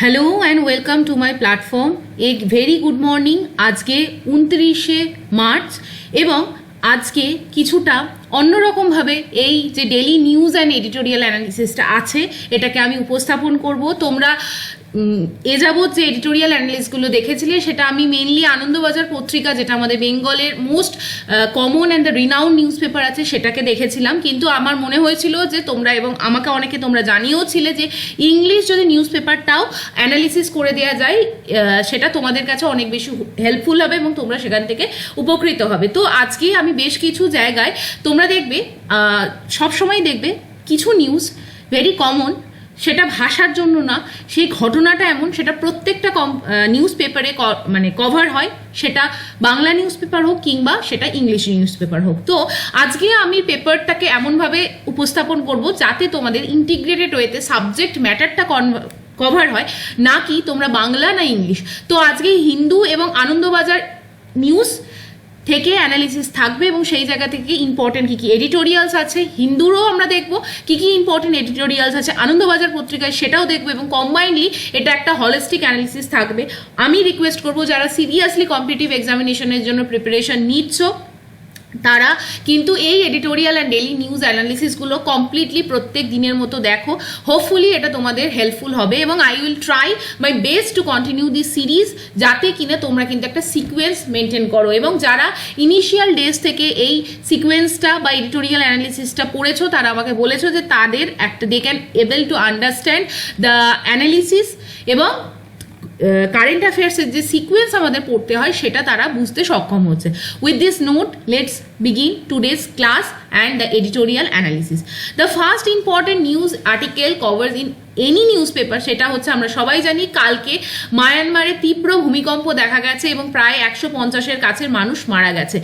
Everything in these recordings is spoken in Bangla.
Hello and welcome to my platform. एक वेरी गुड मर्निंग। आज के 29 मार्च एवं आज के কিছুটা অন্যরকমভাবে এই যে ডেইলি নিউজ অ্যান্ড এডিটোরিয়াল অ্যানালিসিসটা আছে এটাকে আমি উপস্থাপন করব। তোমরা এ যাবৎ যে এডিটোরিয়াল অ্যানালিসিসগুলো দেখেছিলে সেটা আমি মেনলি আনন্দবাজার পত্রিকা, যেটা আমাদের বেঙ্গলের most common and the renowned news paper আছে, সেটাকে দেখেছিলাম। কিন্তু আমার মনে হয়েছিল যে তোমরা এবং আমাকে অনেকে তোমরা জানিয়েও ছিলে যে ইংলিশ যদি নিউজ পেপারটাও অ্যানালিসিস করে দেওয়া যায় সেটা তোমাদের কাছে অনেক বেশি হেল্পফুল হবে এবং তোমরা সেখান থেকে উপকৃত হবে। তো আজকে আমি বেশ কিছু জায়গায় তোমরা দেখবে সবসময় দেখবে কিছু নিউজ ভেরি কমন, সেটা ভাষার জন্য না, সেই ঘটনাটা এমন সেটা প্রত্যেকটা নিউজ পেপারে মানে কভার হয়, সেটা বাংলা নিউজ পেপার হোক কিংবা সেটা ইংলিশ নিউজ পেপার হোক। তো আজকে আমি পেপারটাকে এমনভাবে উপস্থাপন করব যাতে তোমাদের ইন্টিগ্রেটেড ওয়েতে সাবজেক্ট ম্যাটারটা কভার হয়, না কি তোমরা বাংলা না ইংলিশ। তো আজকে হিন্দু এবং আনন্দবাজার নিউজ থেকে অ্যানালিসিস থাকবে এবং সেই জায়গা থেকে ইম্পর্টেন্ট কী কী এডিটোরিয়ালস আছে, হিন্দুরও আমরা দেখব কী কী ইম্পর্টেন্ট এডিটোরিয়ালস আছে আনন্দবাজার পত্রিকায়, সেটাও দেখবো এবং কম্বাইন্ডলি এটা একটা হলিস্টিক অ্যানালিসিস থাকবে। আমি রিকোয়েস্ট করবো যারা সিরিয়াসলি কম্পিটিটিভ এক্সামিনেশনের জন্য প্রিপারেশন নিচ্ছ তারা কিন্তু এই এডিটোরিয়াল অ্যান্ড ডেইলি নিউজ অ্যানালিসিসগুলো কমপ্লিটলি প্রত্যেক দিনের মতো দেখো। হোপফুলি এটা তোমাদের হেল্পফুল হবে এবং I will try my best to continue this series, যাতে কিনা তোমরা কিন্তু একটা সিকোয়েন্স মেনটেন করো। এবং যারা ইনিশিয়াল ডেজ থেকে এই সিকোয়েন্সটা বা এডিটোরিয়াল অ্যানালিসিসটা পড়েছো তারা আমাকে বলেছো যে তাদের একটা they can able to understand the analysis এবং কারেন্ট অ্যাফেয়ার্সের যে সিকোয়েন্স আমাদের পড়তে হয় সেটা তারা বুঝতে সক্ষম হচ্ছে। With this note let's begin today's class and the editorial analysis. The first important news article covers in any newspaper সেটা হচ্ছে আমরা সবাই জানি কালকে মায়ানমারে তীব্র ভূমিকম্প দেখা গেছে এবং প্রায় 150-এর কাছের মানুষ মারা গেছে।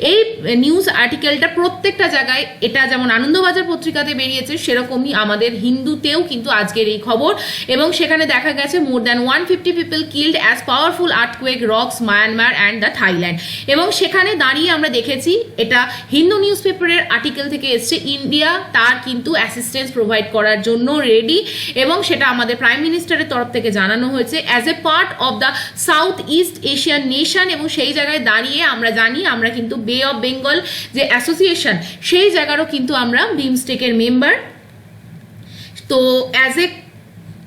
এই নিউজ আর্টিকেলটা প্রত্যেকটা জায়গায়, এটা যেমন আনন্দবাজার পত্রিকাতে বেরিয়েছে সেরকমই আমাদের হিন্দুতেও কিন্তু আজকের এই খবর, এবং সেখানে দেখা গেছে more than 150 people killed as powerful earthquake rocks Myanmar and the Thailand। এবং সেখানে দাঁড়িয়ে আমরা দেখেছি এটা হিন্দু নিউজ পেপারের আর্টিকেল থেকে এসছে, ইন্ডিয়া তার কিন্তু অ্যাসিস্ট্যান্স প্রোভাইড করার জন্য রেডি এবং সেটা আমাদের প্রাইম মিনিস্টারের তরফ থেকে জানানো হয়েছে as a part of the south east Asian nation. এবং সেই জায়গায় দাঁড়িয়ে আমরা জানি আমরা কিন্তু বে অফ বেঙ্গল যে অ্যাসোসিয়েশন সেই জায়গারও কিন্তু আমরা বিমস্টেকের মেম্বার। তো as a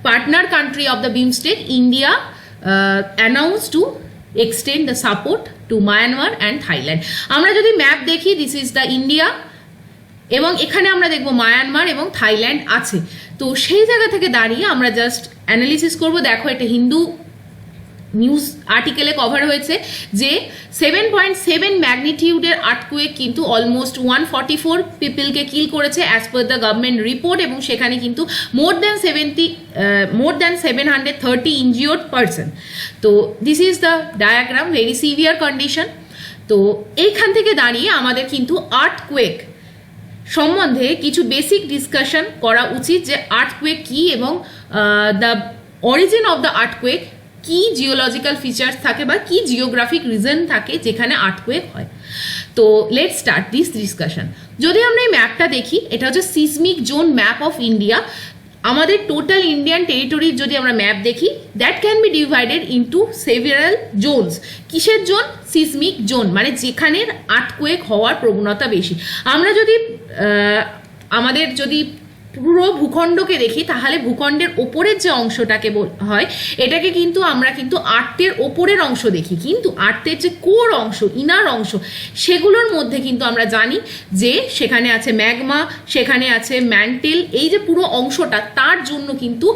partner country of the BIMSTEC India announce to extend the support to Myanmar and Thailand। আমরা যদি ম্যাপ দেখি দিস ইজ দ্য ইন্ডিয়া এবং এখানে আমরা দেখব মায়ানমার এবং থাইল্যান্ড আছে। তো সেই জায়গা থেকে দাঁড়িয়ে আমরা জাস্ট অ্যানালিসিস করব। দেখো এটা হিন্দু নিউজ আর্টিকেলে কভার হয়েছে যে 7.7 ম্যাগনিটিউডের আর্থকুয়েক কিন্তু অলমোস্ট 144 পিপলকে কিল করেছে as per the government report, এবং সেখানে কিন্তু মোর দ্যান 730 ইনজিওর্ড পারসন। তো this is the diagram, very severe condition. তো এইখান থেকে দাঁড়িয়ে আমাদের কিন্তু আর্থকুয়েক সম্বন্ধে কিছু বেসিক ডিসকাশন করা উচিত যে আর্থকুয়েক কী এবং the origin of the earthquake, কি জিওলজিক্যাল ফিচার্স থাকে বা কি জিওগ্রাফিক রিজন থাকে যেখানে আর্থকুয়েক হয়। তো লেটস স্টার্ট দিস ডিসকাশন। যদি আমরা এই ম্যাপটা দেখি, এটা হচ্ছে seismic zone map of India. আমাদের টোটাল ইন্ডিয়ান টেরিটরির যদি আমরা ম্যাপ দেখি, that can be divided into several Jones. কিসের জোন? সিসমিক জোন, মানে যেখানের আর্থকুয়েক হওয়ার প্রবণতা বেশি। আমরা যদি আমাদের যদি পুরো ভূখণ্ডকে দেখি তাহলে ভূখণ্ডের ওপরের যে অংশটাকে হয় এটাকে কিন্তু আমরা কিন্তু আর্তের ওপরের অংশ দেখি, কিন্তু আর্তের যে কোর অংশ, ইনার অংশ, সেগুলোর মধ্যে কিন্তু আমরা জানি যে সেখানে আছে ম্যাগমা, সেখানে আছে ম্যান্টেল, এই যে পুরো অংশটা তার জন্য কিন্তু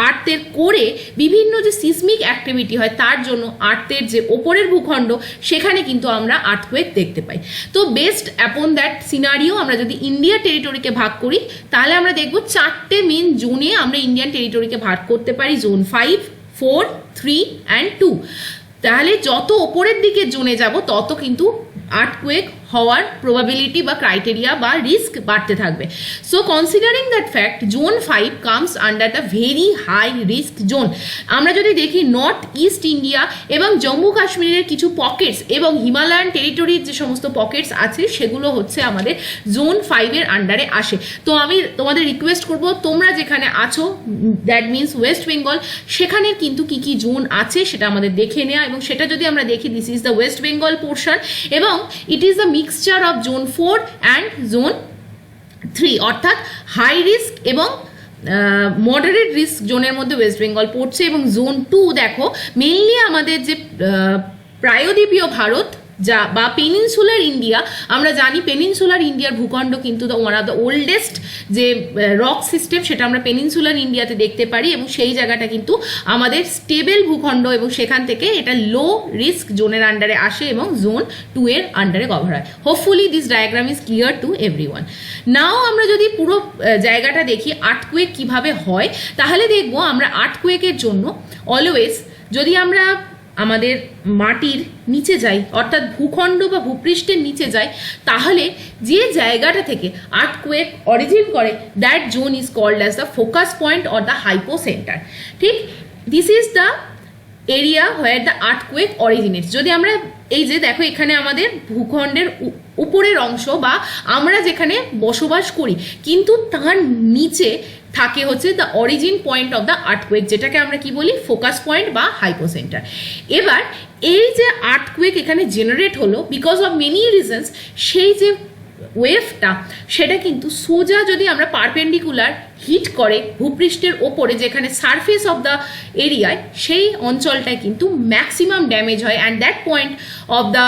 আর্থের কোরে বিভিন্ন যে সিসমিক অ্যাক্টিভিটি হয় তার জন্য আর্থের যে ওপরের ভূখণ্ড সেখানে কিন্তু আমরা আর্থকুয়েক দেখতে পাই। তো বেসড অ্যাপন দ্যাট সিনারিও আমরা যদি ইন্ডিয়া টেরিটরিকে ভাগ করি তাহলে আমরা দেখব 4টে মেন জোনে আমরা ইন্ডিয়ান টেরিটরিকে ভাগ করতে পারি, জোন 5, 4, 3 and 2। তাহলে যত ওপরের দিকে জোনে যাব তত কিন্তু আর্থকুয়েক হওয়ার প্রবাবিলিটি বা ক্রাইটেরিয়া বা রিস্ক বাড়তে থাকবে। So considering that fact zone 5 comes under the very high risk zone. আমরা যদি দেখি নর্থ ইস্ট ইন্ডিয়া এবং জম্মু কাশ্মীরের কিছু পকেটস এবং হিমালয়ান টেরিটরির যে সমস্ত পকেটস আছে সেগুলো হচ্ছে আমাদের জোন 5-এর আন্ডারে আসে। তো আমি তোমাদের রিকোয়েস্ট করব তোমরা যেখানে আছো, দ্যাট মিনস ওয়েস্ট বেঙ্গল, সেখানে কিন্তু কি কি জোন আছে সেটা আমাদের দেখে নেওয়া, এবং সেটা যদি আমরা দেখি this is the West Bengal portion এবং it is the mixture of zone 4 and zone 3, অর্থাৎ হাই রিস্ক এবং মডারেট রিস্ক জোনের মধ্যে ওয়েস্ট বেঙ্গল পড়ছে। এবং জোন 2 দেখো মেইনলি আমাদের যে প্রায়দ্বীপীয় ভারত যা বা পেনিনসুলার ইন্ডিয়া, আমরা জানি পেনিনসুলার ইন্ডিয়ার ভূখণ্ড কিন্তু ওয়ান অফ দ্য ওল্ডেস্ট যে রক সিস্টেম সেটা আমরা পেনিনসুলার ইন্ডিয়াতে দেখতে পারি, এবং সেই জায়গাটা কিন্তু আমাদের স্টেবল ভূখণ্ড এবং সেখান থেকে এটা লো রিস্ক জোনের আন্ডারে আসে এবং জোন 2 এর আন্ডারে কভার হয়। Hopefully this diagram is clear to everyone. Now আমরা যদি পুরো জায়গাটা দেখি আর্থকুয়েক কিভাবে হয়, তাহলে দেখবো আমরা আর্থকুয়েকের জন্য অলওয়েজ যদি আমরা আমাদের মাটির নিচে যাই, অর্থাৎ ভূখণ্ড বা ভূপৃষ্ঠের নিচে যাই, তাহলে যে জায়গাটা থেকে আর্থকুয়েক অরিজিন করে that zone is called as the focus point or the hypocentre. ঠিক, this is the area where the earthquake originates. যদি আমরা এই যে দেখো এখানে আমাদের ভূখণ্ডের উপরের অংশ বা আমরা যেখানে বসবাস করি, কিন্তু তার নিচে থাকে হচ্ছে the origin point of the earthquake, যেটাকে আমরা কি বলি ফোকাস পয়েন্ট বা হাইপোসেন্টার। এবার এই যে আর্থকুয়েক এখানে জেনারেট হলো বিকজ অফ মেনি রিজনস, সেই যে ওয়েভটা সেটা কিন্তু সোজা যদি আমরা পারপেন্ডিকুলার হিট করে ভূপৃষ্ঠের ওপরে যেখানে সারফেস অফ দ্য এরিয়ায়, সেই অঞ্চলটায় কিন্তু ম্যাক্সিমাম ড্যামেজ হয়, and that point of the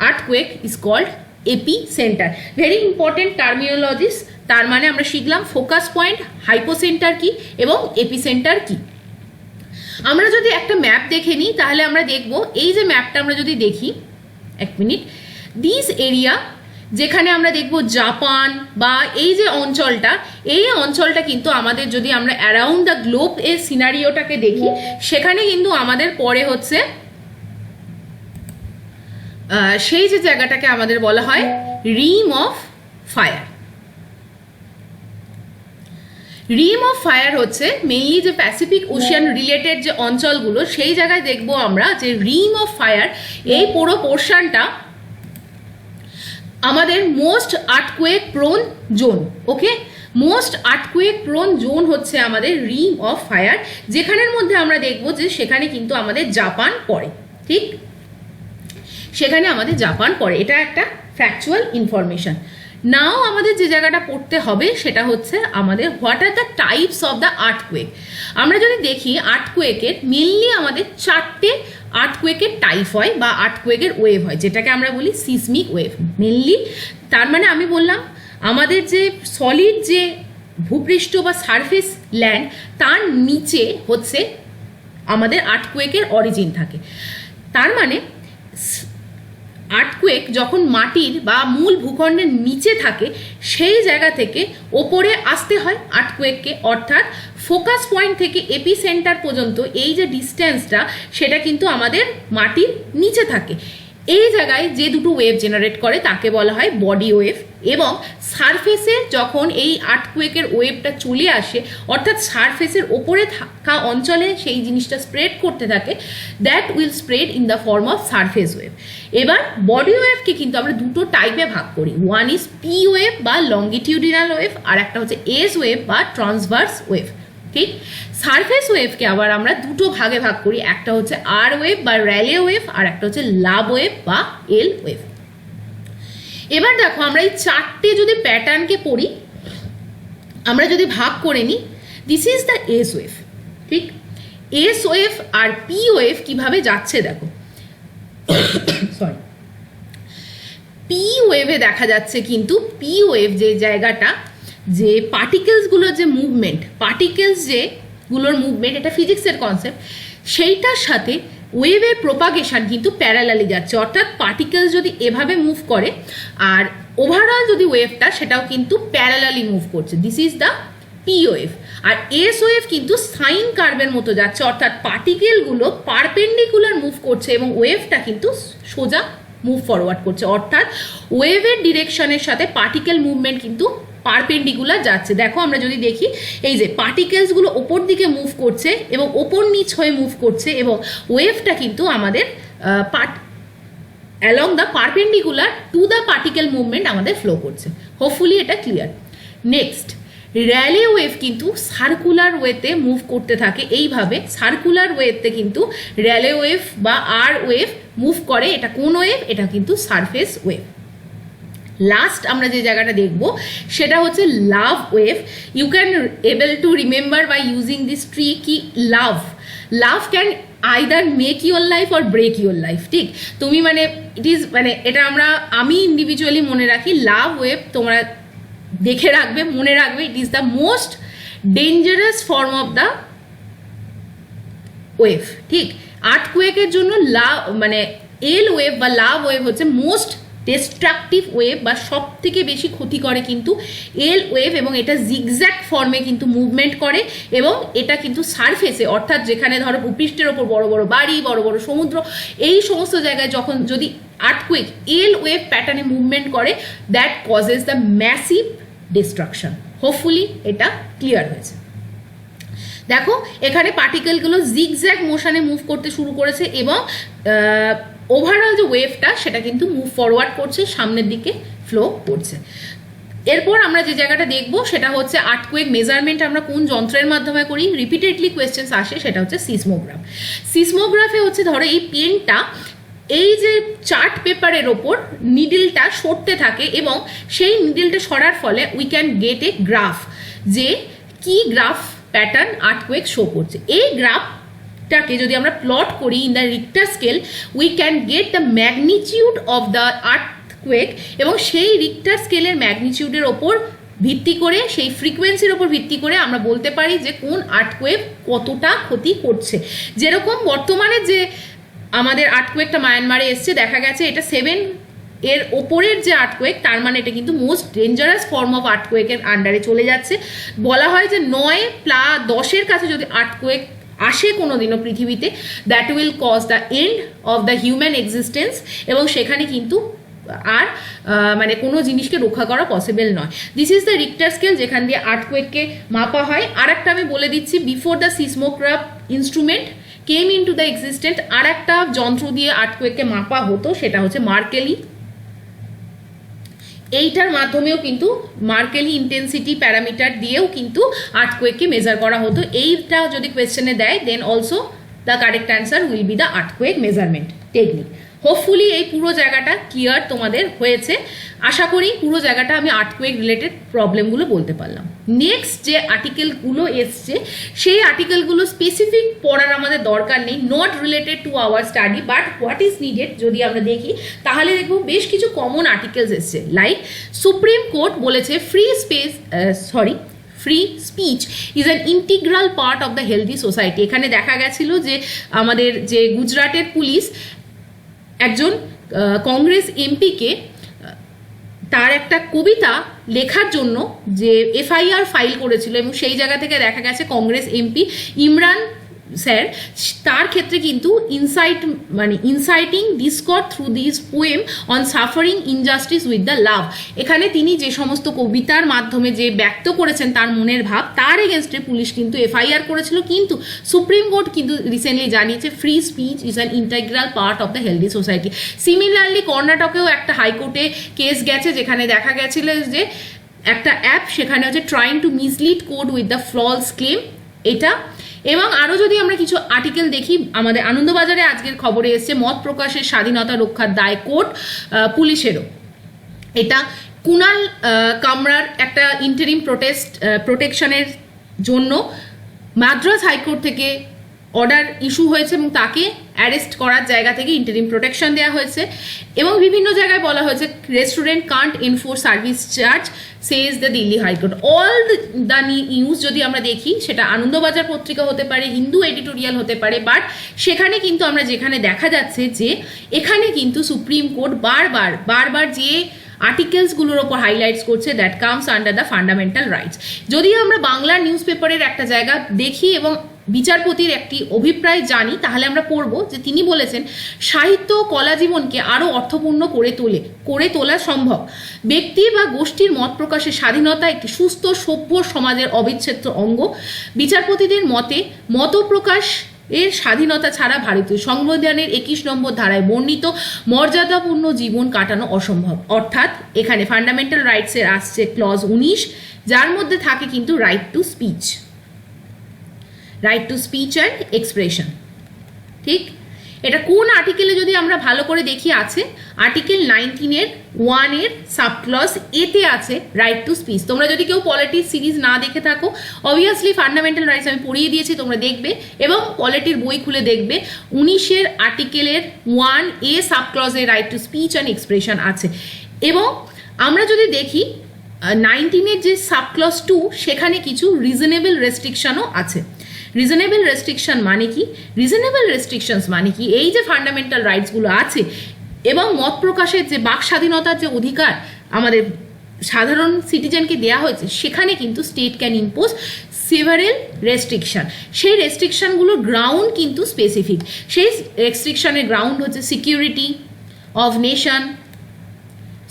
earthquake is called epicenter. Very important terminologies. তার মানে আমরা শিখলাম ফোকাস পয়েন্ট, হাইপোসেন্টার কি এবং এপিসেন্টার কি। আমরা যদি একটা ম্যাপ দেখে নিই তাহলে আমরা দেখব, এই যে ম্যাপটা আমরা যদি দেখি, এক মিনিট, দিস এরিয়া যেখানে আমরা দেখব জাপান বা এই যে অঞ্চলটা, এই অঞ্চলটা কিন্তু আমাদের যদি আমরা অ্যারাউন্ড দ্য গ্লোব এর সিনারিওটাকে দেখি, সেখানে কিন্তু আমাদের পরে হচ্ছে সেই যে জায়গাটাকে আমাদের বলা হয় rim of fire. Rim of fire হচ্ছে মেইনলি যে প্যাসিফিক ওশিয়ান রিলেটেড যে অঞ্চলগুলো, সেই জায়গায় দেখবো আমরা যে রিম অফ ফায়ার এই পুরো পোর্শনটা আমাদের মোস্ট আর্থকুয়েক প্রোন জোন। ওকে, মোস্ট আর্থকুয়েক প্রোন জোন হচ্ছে আমাদের রিম অফ ফায়ার, যেখানের মধ্যে আমরা দেখব যে সেখানে কিন্তু আমাদের জাপান পড়ে। ঠিক, সেখানে আমাদের জাপান পড়ে, এটা একটা ফ্যাকচুয়াল ইনফরমেশন। নাও আমাদের যে জায়গাটা পড়তে হবে সেটা হচ্ছে আমাদের what are the types of the earthquake. আমরা যদি দেখি আর্থকুয়েকের মেইনলি আমাদের 4টে আর্থকুয়েকের টাইপ হয় বা আর্থকুয়েকের ওয়েভ হয়, যেটাকে আমরা বলি সিসমিক ওয়েভ মেইনলি। তার মানে আমি বললাম আমাদের যে সলিড যে ভূপৃষ্ঠ বা সারফেস ল্যান্ড, তার নিচে হচ্ছে আমাদের আর্থকুয়েকের অরিজিন থাকে। তার মানে আর্থকুয়েক যখন মাটির বা মূল ভূখণ্ডের নিচে থাকে, সেই জায়গা থেকে ওপরে আসতে হয় আর্থকুয়েককে, অর্থাৎ ফোকাস পয়েন্ট থেকে এপি সেন্টার পর্যন্ত এই যে ডিস্টেন্সটা সেটা কিন্তু আমাদের মাটির নিচে থাকে। এই জায়গায় যে দুটো ওয়েভ জেনারেট করে তাকে বলা হয় বডি ওয়েভ, এবং সারফেসে যখন এই আর্থকুয়েকের ওয়েভটা চলে আসে, অর্থাৎ সারফেসের ওপরে থাকা অঞ্চলে সেই জিনিসটা স্প্রেড করতে থাকে, that will spread in the form of surface wave. এবার বডি ওয়েভকে কিন্তু আমরা দুটো টাইপে ভাগ করি, ওয়ান ইজ পি ওয়েভ বা লঙ্গিটিউডিনাল ওয়েভ, আর একটা হচ্ছে এস ওয়েভ বা ট্রান্সভার্স ওয়েভ। ঠিক, সারফেস ওয়েভকে আবার আমরা দুটো ভাগে ভাগ করি, একটা হচ্ছে আর ওয়েভ বা র্যালে ওয়েভ, আর একটা হচ্ছে লাভ ওয়েভ বা এল ওয়েভ। এবার দেখো আমরা এই 4টে যদি প্যাটার্নকে পড়ি, আমরা যদি ভাগ করে নিই, this is the S wave. ঠিক, এস ওয়েভ আর পি ওয়েভ কিভাবে যাচ্ছে দেখো, সরি, পি ওয়েভে দেখা যাচ্ছে কিন্তু পি ওয়েভ যে জায়গাটা, যে পার্টিকেলসগুলোর যে মুভমেন্ট, পার্টিকেলস যেগুলোর মুভমেন্ট, এটা ফিজিক্সের কনসেপ্ট, সেইটার সাথে ওয়েভের প্রোপাগেশন কিন্তু প্যারালালি যাচ্ছে, অর্থাৎ পার্টিকেলস যদি এভাবে মুভ করে আর ওভারঅল যদি ওয়েভটা সেটাও কিন্তু প্যারালালি মুভ করছে, this is the P wave. আর এস ওয়েভ কিন্তু সাইন কার্ভের মতো যাচ্ছে, অর্থাৎ পার্টিকেলগুলো পারপেন্ডিকুলার মুভ করছে এবং ওয়েভটা কিন্তু সোজা মুভ ফরওয়ার্ড করছে, অর্থাৎ ওয়েভের ডিরেকশনের সাথে পার্টিকেল মুভমেন্ট কিন্তু পারপেন্ডিকুলার যাচ্ছে। দেখো আমরা যদি দেখি এই যে পার্টিকেলসগুলো ওপর দিকে মুভ করছে এবং ওপর নিচ হয়ে মুভ করছে এবং ওয়েভটা কিন্তু আমাদের along the perpendicular to the particle movement আমাদের ফ্লো করছে। হোপফুলি এটা ক্লিয়ার। নেক্সট, র্যালে ওয়েভ কিন্তু সার্কুলার ওয়েতে মুভ করতে থাকে এইভাবে। সার্কুলার ওয়েতে কিন্তু র্যালে ওয়েভ বা আর ওয়েভ মুভ করে। এটা কোন ওয়েভ? এটা কিন্তু সারফেস ওয়েভ। লাস্ট আমরা যে জায়গাটা দেখব সেটা হচ্ছে love wave. You can able to remember by using this tree কি love can either make your life or break your life. ঠিক, তুমি মানে ইট ইজ মানে এটা আমি ইন্ডিভিজুয়ালি মনে রাখি লাভ ওয়েভ, তোমরা দেখে রাখবে, মনে রাখবে, ইট is the most dangerous form of the wave. ঠিক, আর্থকুয়েকের জন্য এল ওয়েভ বা লাভ ওয়েভ হচ্ছে মোস্ট ডিস্ট্রাকটিভ ওয়েভ বা সব থেকে বেশি ক্ষতি করে কিন্তু এল ওয়েভ, এবং এটা জিগজ্যাগ ফর্মে কিন্তু মুভমেন্ট করে এবং এটা কিন্তু সারফেসে, অর্থাৎ যেখানে ধরো ভূপৃষ্ঠের ওপর বড় বড় বাড়ি, বড় বড় সমুদ্র, এই সমস্ত জায়গায় যখন যদি আর্থকুয়েক এল ওয়েভ প্যাটার্নে মুভমেন্ট করে, that causes the massive destruction. Hopefully এটা ক্লিয়ার হয়েছে। দেখো এখানে পার্টিকেলগুলো জিগজ্যাগ মোশনে মুভ করতে শুরু করেছে এবং ওভারঅল যে ওয়েভটা সেটা কিন্তু মুভ ফরওয়ার্ড করছে, সামনের দিকে ফ্লো করছে। এরপর আমরা যে জায়গাটা দেখব সেটা হচ্ছে আর্থকুয়েক মেজারমেন্ট আমরা কোন যন্ত্রের মাধ্যমে করি, রিপিটেডলি কোয়েশ্চেন্স আসে, সেটা হচ্ছে সিসমোগ্রাফ। সিসমোগ্রাফে হচ্ছে ধরো এই পেনটা এই যে চার্ট পেপারের ওপর নিডলটা সরতে থাকে এবং সেই নিডলটা সরার ফলে we can get A graph, যে কি গ্রাফ প্যাটার্ন আর্থকুয়েক শো করছে। এই গ্রাফটাকে যদি আমরা প্লট করি in the Richter scale, we can get the magnitude of the earthquake, এবং সেই রিক্টার স্কেলের ম্যাগনিটিউডের ওপর ভিত্তি করে, সেই ফ্রিকোয়েন্সির ওপর ভিত্তি করে আমরা বলতে পারি যে কোন আর্থকুয়েক কতটা ক্ষতি করছে। যেরকম বর্তমানে যে আমাদের আর্থকুয়েকটা মায়ানমারে এসছে, দেখা গেছে এটা 7 এর ওপরের যে আর্থকুয়েক, তার মানে এটা কিন্তু মোস্ট ডেঞ্জারাস ফর্ম অফ আর্থকুয়েকের আন্ডারে চলে যাচ্ছে। বলা হয় যে 9+10 কাছে যদি আর্থকুয়েক আসে কোনোদিনও পৃথিবীতে, that will cause the end of the human existence, এবং সেখানে কিন্তু আর মানে কোনো জিনিসকে রক্ষা করা পসিবল নয়। This is the Richter scale, যেখান দিয়ে আর্থকুয়েককে মাপা হয়। আর একটা আমি বলে দিচ্ছি, before the seismograph instrument came into the existent, আর একটা যন্ত্র দিয়ে আর্থকুয়েককে মাপা হতো, সেটা হচ্ছে মার্কেলি। এইটার মাধ্যমেও কিন্তু মার্কেলি ইন্টেন্সিটি প্যারামিটার দিয়েও কিন্তু আর্থকুয়েককে মেজার করা হতো। এইটা যদি কোয়েশ্চেনে দেয়, then also the correct answer will be the earthquake measurement technique. Hopefully এই পুরো জায়গাটা ক্লিয়ার তোমাদের হয়েছে। আশা করি পুরো জায়গাটা আমি আর্থকুয়েক রিলেটেড প্রবলেমগুলো বলতে পারলাম। নেক্সট যে আর্টিকেলগুলো এসছে, সেই আর্টিকেলগুলো স্পেসিফিক পড়ার আমাদের দরকার নেই, not related to our study, but what is needed যদি আমরা দেখি, তাহলে দেখবো বেশ কিছু কমন আর্টিকেলস এসছে। লাইক সুপ্রিম কোর্ট বলেছে free speech is an integral part of the healthy society. এখানে দেখা গেছিল যে আমাদের যে গুজরাটের পুলিশ একজন কংগ্রেস এমপিকে তার একটা কবিতা লেখার জন্য যে এফআইআর ফাইল করেছিল, এবং সেই জায়গা থেকে দেখা গেছে কংগ্রেস এমপি ইমরান স্যার, তার ক্ষেত্রে কিন্তু inciting Discord through this poem on suffering injustice with the লাভ। এখানে তিনি যে সমস্ত কবিতার মাধ্যমে যে ব্যক্ত করেছেন তার মনের ভাব, তার এগেনস্টে পুলিশ কিন্তু এফআইআর করেছিল। কিন্তু সুপ্রিম কোর্ট কিন্তু রিসেন্টলি জানিয়েছে free speech is an integral part of the healthy society. Similarly কর্ণাটকেও একটা হাইকোর্টে কেস গেছে, যেখানে দেখা গেছিল যে একটা অ্যাপ, সেখানে হচ্ছে trying to mislead code with the false claim এটা। এবং আরও যদি আমরা কিছু আর্টিকেল দেখি, আমাদের আনন্দবাজারে আজকের খবরে এসছে মত প্রকাশের স্বাধীনতা রক্ষার দায় কোর্ট পুলিশেরও। এটা কুনাল কামরার একটা ইন্টারিম প্রোটেকশনের জন্য মাদ্রাজ হাইকোর্ট থেকে অর্ডার ইস্যু হয়েছে এবং তাকে অ্যারেস্ট করার জায়গা থেকে ইন্টারিম প্রোটেকশন দেওয়া হয়েছে। এবং বিভিন্ন জায়গায় বলা হয়েছে restaurant can't enforce service charge says the Delhi high court. All the news যদি আমরা দেখি, সেটা আনন্দবাজার পত্রিকা হতে পারে, হিন্দু এডিটোরিয়াল হতে পারে, বাট সেখানে কিন্তু আমরা যেখানে দেখা যাচ্ছে যে এখানে কিন্তু সুপ্রিম কোর্ট বারবার যে আর্টিকেলসগুলোর ওপর হাইলাইটস করছে, that comes under the fundamental rights. যদি আমরা বাংলা নিউজ পেপারের একটা জায়গা দেখি এবং বিচারপতির একটি অভিপ্রায় জানি, তাহলে আমরা পড়ব যে তিনি বলেছেন সাহিত্য কলা জীবনকে আরও অর্থপূর্ণ করে তোলা সম্ভব। ব্যক্তি বা গোষ্ঠীর মত প্রকাশের স্বাধীনতা একটি সুস্থ সভ্য সমাজের অবিচ্ছেদ্য অঙ্গ। বিচারপতিদের মতে মত প্রকাশ এর স্বাধীনতা ছাড়া ভারতীয় সংবিধানের 21 নম্বর ধারায় বর্ণিত মর্যাদাপূর্ণ জীবন কাটানো অসম্ভব। অর্থাৎ এখানে ফান্ডামেন্টাল রাইটসের আসছে ক্লজ 19, যার মধ্যে থাকে কিন্তু right to speech and expression. ঠিক, এটা কোন আর্টিকেলে যদি আমরা ভালো করে দেখি আছে আর্টিকেল 19(1) সাব ক্লজ এতে আছে রাইট টু স্পিচ। তোমরা যদি কেউ পলিটির সিরিজ না দেখে থাকো, অবভিয়াসলি ফান্ডামেন্টাল রাইটস আমি পড়িয়ে দিয়েছি, তোমরা দেখবে এবং পলিটির বই খুলে দেখবে 19 আর্টিকেলের 1A সাব ক্লজে right to speech and expression আছে। এবং আমরা যদি দেখি 19 যে সাব ক্লজ 2 সেখানে কিছু রিজনেবল রেস্ট্রিকশনও আছে। রিজনেবল রেস্ট্রিকশন মানে কি? রিজনেবল রেস্ট্রিকশনস মানে কি, এই যে ফান্ডামেন্টাল রাইটসগুলো আছে এবং মত প্রকাশের যে বাক স্বাধীনতার যে অধিকার আমাদের সাধারণ সিটিজেনকে দেওয়া হয়েছে, সেখানে কিন্তু state can impose several restriction. সেই রেস্ট্রিকশনগুলোর গ্রাউন্ড কিন্তু স্পেসিফিক। সেই রেস্ট্রিকশনের গ্রাউন্ড হচ্ছে security of nation,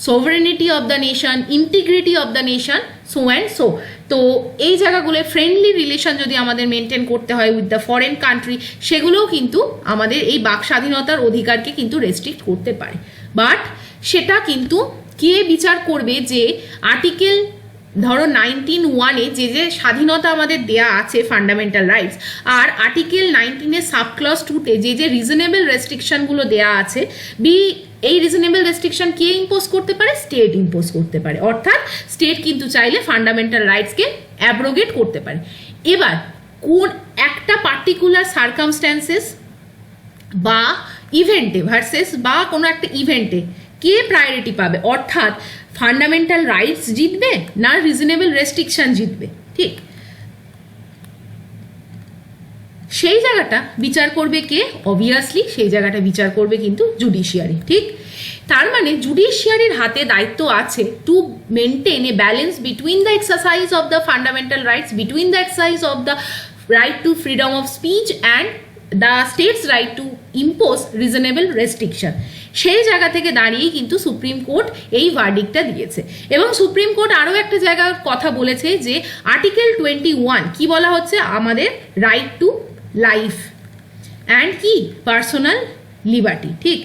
sovereignty of the nation, integrity of the nation, so and so. তো এই জায়গাগুলো ফ্রেন্ডলি রিলেশন যদি আমাদের মেনটেন করতে হয় উইথ দ্য ফরেন কান্ট্রি, সেগুলোও কিন্তু আমাদের এই বাক স্বাধীনতার অধিকারকে কিন্তু রেস্ট্রিক্ট করতে পারে। বাট সেটা কিন্তু কে বিচার করবে যে আর্টিকেল ধরো 19(1) যে স্বাধীনতা আমাদের দেয়া আছে ফান্ডামেন্টাল রাইটস, আর আর্টিকেল 19 সাব ক্লজ 2 যে রিজনেবল রেস্ট্রিকশনগুলো দেয়া আছে, এই রিজনেবল রেস্ট্রিকশন কে ইম্পোজ করতে পারে? স্টেট ইম্পোজ করতে পারে। অর্থাৎ স্টেট কিন্তু চাইলে ফান্ডামেন্টাল রাইটসকে অ্যাব্রোগেট করতে পারে। এবার কোন একটা পার্টিকুলার সার্কামস্ট্যান্সেস বা ইভেন্টে ভার্সেস বা কোনো একটা ইভেন্টে কে প্রায়োরিটি পাবে? অর্থাৎ ফান্ডামেন্টাল রাইটস জিতবে না রিজনেবল রেস্ট্রিকশন জিতবে? ঠিক, সেই জায়গাটা বিচার করবে কে? অবভিয়াসলি সেই জায়গাটা বিচার করবে কিন্তু জুডিশিয়ারি। ঠিক, তার মানে জুডিশিয়ারির হাতে দায়িত্ব আছে to maintain a balance between the exercise of the fundamental rights, between the exercise of the right two freedom of speech and the states right two impose reasonable restriction. সেই জায়গা থেকে দাঁড়িয়েই কিন্তু সুপ্রিম কোর্ট এই ভার্ডিক্টটা দিয়েছে। এবং সুপ্রিম কোর্ট আরও একটা জায়গার কথা বলেছে যে আর্টিকেল 21 কি বলা হচ্ছে? আমাদের রাইট টু লাইফ অ্যান্ড কি পার্সোনাল লিবার্টি। ঠিক,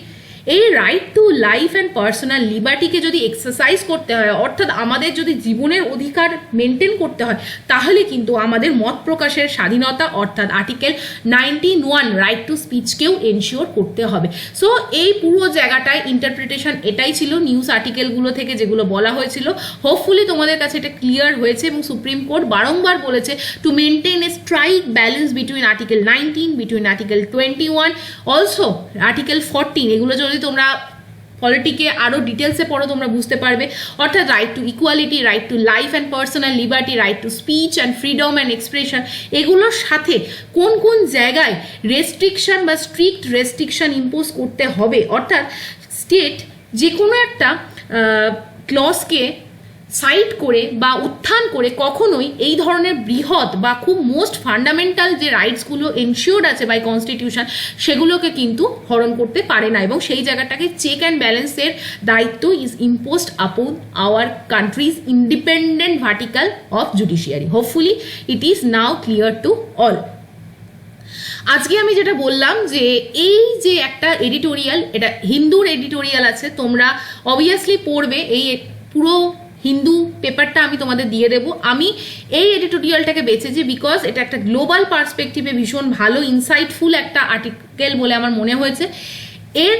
এই right to life and personal লিবার্টিকে যদি এক্সারসাইজ করতে হয়, অর্থাৎ আমাদের যদি জীবনের অধিকার মেনটেন করতে হয়, তাহলে কিন্তু আমাদের মত প্রকাশের স্বাধীনতা অর্থাৎ আর্টিকেল 19(1) রাইট টু স্পিচকেও এনশিওর করতে হবে। সো এই পুরো জায়গাটায় ইন্টারপ্রিটেশন এটাই ছিল নিউজ আর্টিকেলগুলো থেকে যেগুলো বলা হয়েছিল। হোপফুলি তোমাদের কাছে এটা ক্লিয়ার হয়েছে এবং সুপ্রিম কোর্ট বারংবার বলেছে to maintain a strike balance between article 19, between article 21, also article 14। এগুলো যদি তোমরা পলিটিকে আরও ডিটেলসে পড়ো তোমরা বুঝতে পারবে। অর্থাৎ right to equality, right to life and personal liberty, right to speech and freedom and expression, এগুলোর সাথে কোন কোন জায়গায় রেস্ট্রিকশন বা স্ট্রিক্ট রেস্ট্রিকশন ইম্পোজ করতে হবে। অর্থাৎ স্টেট যে কোনো একটা ক্লজকে সাইড করে বা উত্থান করে কখনোই এই ধরনের বৃহৎ বা খুব মোস্ট ফান্ডামেন্টাল যে রাইটসগুলো এনশিওর্ড আছে বাই কনস্টিটিউশন, সেগুলোকে কিন্তু হরণ করতে পারে না। এবং সেই জায়গাটাকে চেক অ্যান্ড ব্যালেন্সের দায়িত্ব is imposed upon our countries independent vertical of judiciary. Hopefully it is now clear to all. আজকে আমি যেটা বললাম যে এই যে একটা এডিটোরিয়াল, এটা হিন্দুর এডিটোরিয়াল আছে, তোমরা অবভিয়াসলি পড়বে। এই পুরো হিন্দু পেপারটা আমি তোমাদের দিয়ে দেবো। আমি এই এডিটোরিয়ালটাকে বেছেছি বিকজ এটা একটা গ্লোবাল পার্সপেক্টিভে ভীষণ ভালো ইনসাইটফুল একটা আর্টিকেল বলে আমার মনে হয়েছে। এর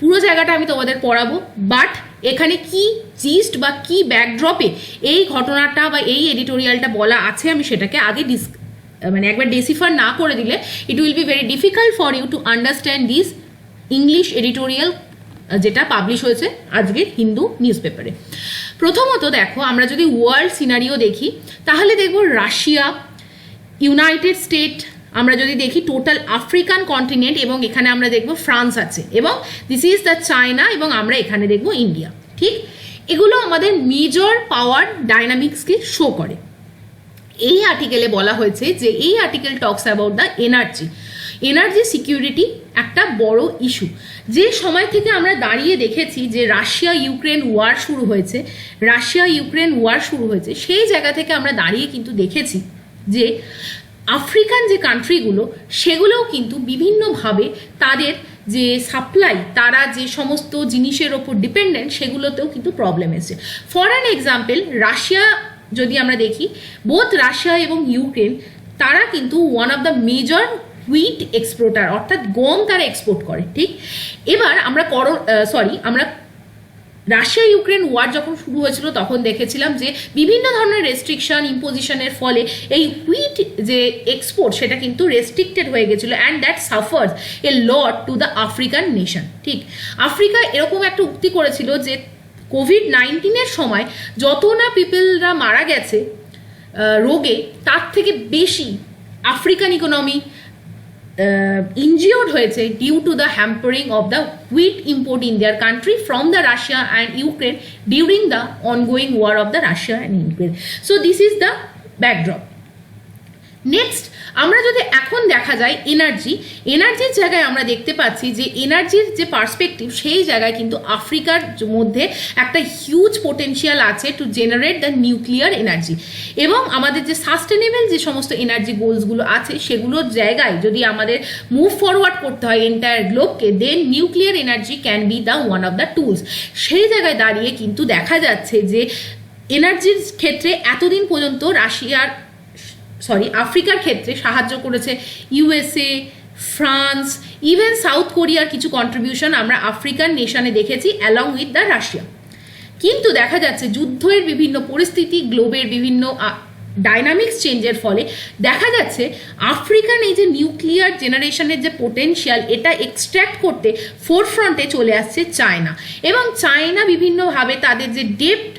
পুরো জায়গাটা আমি তোমাদের পড়াবো, বাট এখানে কি জিস্ট বা কি ব্যাকড্রপে এই ঘটনাটা বা এই এডিটোরিয়ালটা বলা আছে আমি সেটাকে আগে মানে একবার ডেসিফার না করে দিলে it will be very difficult for you to understand this English editorial যেটা পাবলিশ হয়েছে আজকের হিন্দু নিউজ পেপারে। প্রথমত দেখো, আমরা যদি ওয়ার্ল্ড সিনারিও দেখি তাহলে দেখব রাশিয়া, ইউনাইটেড স্টেট, আমরা যদি দেখি টোটাল আফ্রিকান কন্টিনেন্ট, এবং এখানে আমরা দেখব ফ্রান্স আছে, এবং দিস ইজ দ্য চায়না, এবং আমরা এখানে দেখব ইন্ডিয়া। ঠিক, এগুলো আমাদের মেজর পাওয়ার ডাইনামিক্সকে শো করে। এই আর্টিকেলে বলা হয়েছে যে এই article talks about the energy security একটা বড় ইস্যু। যে সময় থেকে আমরা দাঁড়িয়ে দেখেছি যে রাশিয়া ইউক্রেন ওয়ার শুরু হয়েছে সেই জায়গা থেকে আমরা দাঁড়িয়ে কিন্তু দেখেছি যে আফ্রিকান যে কান্ট্রিগুলো সেগুলোও কিন্তু বিভিন্নভাবে তাদের যে সাপ্লাই, তারা যে সমস্ত জিনিসের ওপর ডিপেন্ডেন্ট, সেগুলোতেও কিন্তু প্রবলেম এসেছে। ফর অ্যান এক্সাম্পল, রাশিয়া যদি আমরা দেখি, বোথ রাশিয়া এবং ইউক্রেন তারা কিন্তু one of the major wheat exporter, অর্থাৎ গম তারা এক্সপোর্ট করে। ঠিক, এবার আমরা রাশিয়া ইউক্রেন ওয়ার যখন শুরু হয়েছিল তখন দেখেছিলাম যে বিভিন্ন ধরনের রেস্ট্রিকশন ইম্পোজিশনের ফলে এই হুইট যে এক্সপোর্ট সেটা কিন্তু রেস্ট্রিক্টেড হয়ে গেছিল, and that suffers A lot to the African nation. ঠিক, আফ্রিকা এরকম একটা উক্তি করেছিল যে কোভিড-19 সময় যত না পিপলরা মারা গেছে রোগে, তার থেকে বেশি আফ্রিকান ইকোনমি injured হয়েছে due to the hampering of the wheat import in their country from the Russia and Ukraine during the ongoing war of the Russia and Ukraine. So this is the backdrop. Next, আমরা যদি এখন দেখা যায় এনার্জির জায়গায় আমরা দেখতে পাচ্ছি যে এনার্জির যে পার্সপেক্টিভ, সেই জায়গায় কিন্তু আফ্রিকার মধ্যে একটা হিউজ পোটেনশিয়াল আছে two generate the nuclear energy, এবং আমাদের যে সাস্টেনেবল যে সমস্ত এনার্জি গোলসগুলো আছে সেগুলোর জায়গায় যদি আমাদের মুভ ফরওয়ার্ড করতে হয় এন্টায়ার গ্লোবকে, then nuclear energy can be the one of the tools. সেই জায়গায় দাঁড়িয়ে কিন্তু দেখা যাচ্ছে যে এনার্জির ক্ষেত্রে এতদিন পর্যন্ত আফ্রিকার ক্ষেত্রে সাহায্য করেছে ইউএসএ, ফ্রান্স, ইভেন সাউথ কোরিয়ার কিছু কন্ট্রিবিউশন আমরা আফ্রিকান নেশনে দেখেছি অ্যালং উইথ দ্য রাশিয়া। কিন্তু দেখা যাচ্ছে যুদ্ধের বিভিন্ন পরিস্থিতি, গ্লোবের বিভিন্ন ডাইনামিক্স চেঞ্জের ফলে দেখা যাচ্ছে আফ্রিকান এই যে নিউক্লিয়ার জেনারেশনের যে পোটেনশিয়াল, এটা এক্সট্র্যাক্ট করতে ফোরফ্রন্টে চলে আসছে চায়না, এবং চায়না বিভিন্নভাবে তাদের যে ডেপ্ট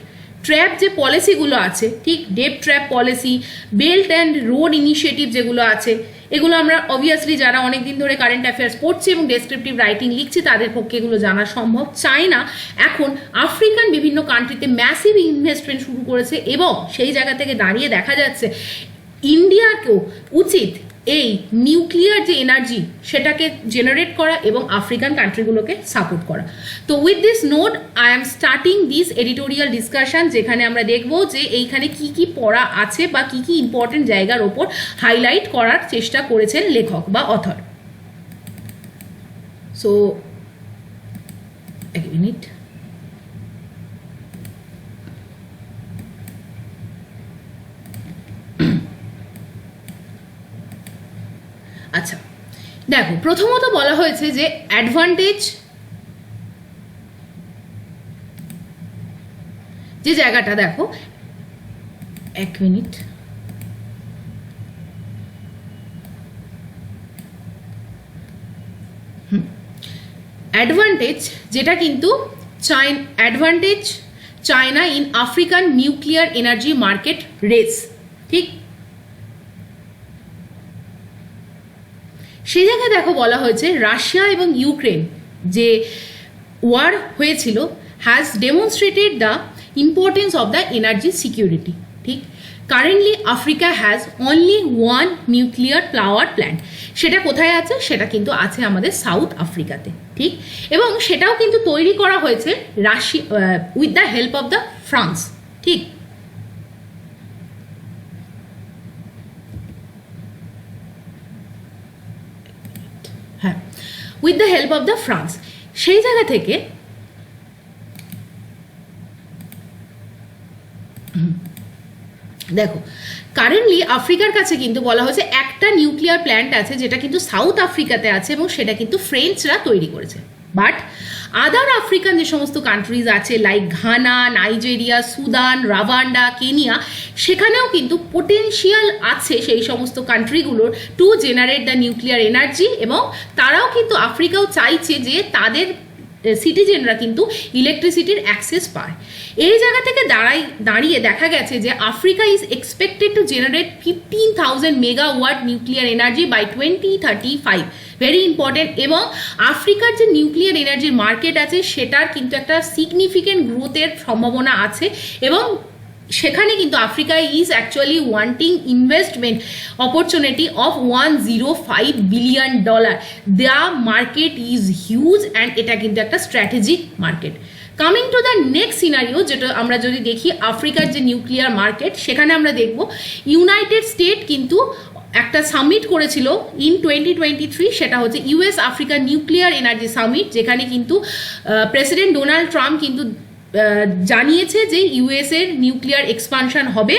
ট্র্যাপ যে পলিসিগুলো আছে, ঠিক, ডেপ্ট trap policy, belt and road initiative যেগুলো আছে, এগুলো আমরা অবভিয়াসলি যারা অনেকদিন ধরে কারেন্ট অ্যাফেয়ার্স পড়ছে এবং ডেসক্রিপটিভ রাইটিং লিখছে তাদের পক্ষে এগুলো জানা সম্ভব। চায়না এখন আফ্রিকান বিভিন্ন কান্ট্রিতে ম্যাসিভ ইনভেস্টমেন্ট শুরু করেছে, এবং সেই জায়গা থেকে দাঁড়িয়ে দেখা যাচ্ছে ইন্ডিয়াকেও উচিত এই নিউক্লিয়ার যে এনার্জি সেটাকে জেনারেট করা এবং আফ্রিকান কান্ট্রিগুলোকে সাপোর্ট করা। তো with this note I am starting this editorial discussion, যেখানে আমরা দেখব যে এইখানে কি কি পড়া আছে বা কি কি ইম্পর্টেন্ট জায়গার ওপর হাইলাইট করার চেষ্টা করেছেন লেখক বা অথর। সো এক মিনিট। আচ্ছা, দেখো, প্রথমত বলা হয়েছে যে অ্যাডভান্টেজ যে জায়গাটা, দেখো এক মিনিট, অ্যাডভান্টেজ যেটা কিন্তু China in African nuclear energy market race. ঠিক, সেই জায়গায় দেখো বলা হয়েছে রাশিয়া এবং ইউক্রেন যে ওয়ার হয়েছিল has demonstrated the importance of the energy security. ঠিক, currently Africa has only one nuclear power plant, সেটা কোথায় আছে? সেটা কিন্তু আছে আমাদের সাউথ আফ্রিকাতে। ঠিক, এবং সেটাও কিন্তু তৈরি করা হয়েছে with the help of the France. ঠিক, হ্যাঁ, with the help of the France. সেই জায়গা থেকে দেখো কারেন্টলি আফ্রিকার কাছে কিন্তু বলা হয়েছে একটা নিউক্লিয়ার প্ল্যান্ট আছে যেটা কিন্তু সাউথ আফ্রিকাতে আছে, এবং সেটা কিন্তু ফ্রেঞ্চরা তৈরি করেছে। বাট আদার আফ্রিকান যে সমস্ত কান্ট্রিজ আছে like Ghana, Nigeria, Sudan, Rwanda, Kenya, সেখানেও কিন্তু পোটেনশিয়াল আছে সেই সমস্ত কান্ট্রিগুলোর to generate the nuclear energy, এবং তারাও কিন্তু আফ্রিকাও চাইছে যে তাদের সিটিজেনরা কিন্তু ইলেকট্রিসিটির অ্যাক্সেস পায়। এই জায়গা থেকে দাঁড়িয়ে দেখা গেছে যে Africa is expected to generate 15,000 megawatt nuclear energy by 2035, very important. এবং আফ্রিকার যে নিউক্লিয়ার এনার্জির মার্কেট আছে সেটার কিন্তু একটা সিগনিফিকেন্ট গ্রোথের সম্ভাবনা আছে, এবং সেখানে কিন্তু Africa is actually wanting investment opportunity of $105 billion. The market is huge and এটা কিন্তু একটা strategic market. Coming to the next scenario, যেটা আমরা যদি দেখি আফ্রিকার যে নিউক্লিয়ার মার্কেট, সেখানে আমরা দেখব ইউনাইটেড স্টেট কিন্তু একটা সামিট করেছিল ইন 2023, সেটা হচ্ছে US Africa nuclear energy summit, যেখানে কিন্তু প্রেসিডেন্ট ডোনাল্ড ট্রাম্প কিন্তু জানিয়েছে যে ইউএস এর নিউক্লিয়ার এক্সপানশন হবে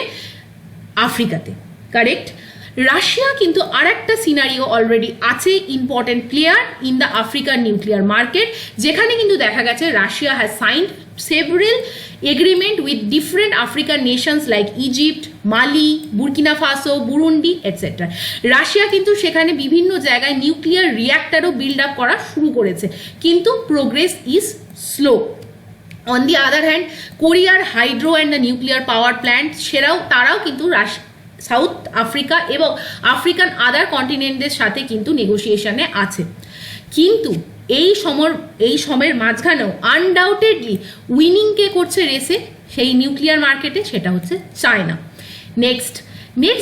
আফ্রিকাতে, কারেক্ট। রাশিয়া কিন্তু আর একটা সিনারিও অলরেডি আছে, important player in the African nuclear market, যেখানে কিন্তু দেখা গেছে Russia has signed several agreement with different African nations like Egypt, Mali, Burkina Faso, Burundi etcetera. Russia কিন্তু সেখানে বিভিন্ন জায়গায় নিউক্লিয়ার রিঅ্যাক্টরও বিল্ড আপ করা শুরু করেছে, কিন্তু progress is slow. On the other hand কোরিয়ার hydro and the nuclear power plant তারাও কিন্তু সাউথ আফ্রিকা এবং আফ্রিকান আদার কন্টিনেন্টদের সাথে কিন্তু নেগোসিয়েশনে আছে। কিন্তু এই সময়ের মাঝখানেও আনডাউটেডলি উইনিং কে করছে রেসে সেই নিউক্লিয়ার মার্কেটে, সেটা হচ্ছে চায়না। নেক্সট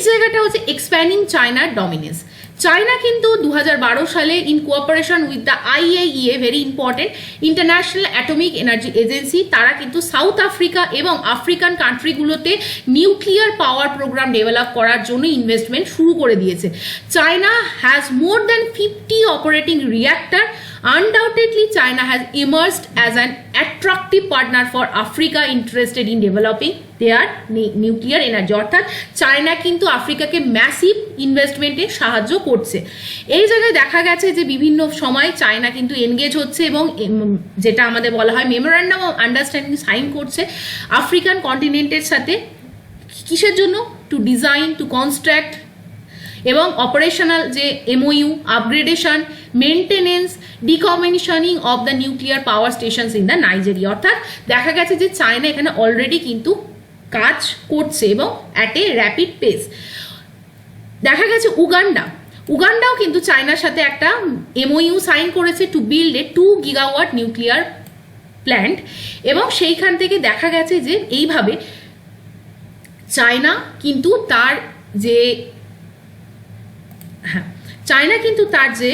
জায়গাটা হচ্ছে এক্সপ্যান্ডিং চায়নার ডমিনেন্স। চায়না কিন্তু 2012 সালে in cooperation with the IAEA, very important, international atomic energy agency, তারা কিন্তু সাউথ আফ্রিকা এবং আফ্রিকান কান্ট্রিগুলোতে নিউক্লিয়ার পাওয়ার প্রোগ্রাম ডেভেলপ করার জন্য ইনভেস্টমেন্ট শুরু করে দিয়েছে। China has more than 50 operating reactor. Undoubtedly, China has emerged as an attractive partner for Africa interested in developing their nuclear energy. অর্থাৎ চায়না কিন্তু আফ্রিকাকে ম্যাসিভ ইনভেস্টমেন্টে সাহায্য করছে। এই জায়গায় দেখা গেছে যে বিভিন্ন সময় চায়না কিন্তু এনগেজ হচ্ছে এবং যেটা আমাদের বলা হয় মেমোরান্ডাম অফ আন্ডারস্ট্যান্ডিং সাইন করছে আফ্রিকান কন্টিনেন্টের সাথে। কিসের জন্য? টু ডিজাইন, টু কনস্ট্রাক্ট এবং অপারেশনাল যে MOU, upgradation, maintenance, decommissioning of the nuclear power stations in the Nigeria. অর্থাৎ দেখা গেছে যে চায়না এখানে অলরেডি কিন্তু কাজ করছে এবং অ্যাট এ র্যাপিড পেস। দেখা গেছে উগান্ডাও কিন্তু চায়নার সাথে একটা MOU সাইন করেছে to build a 2 gigawatt nuclear plant, এবং সেইখান থেকে দেখা গেছে যে এইভাবে চায়না কিন্তু তার যে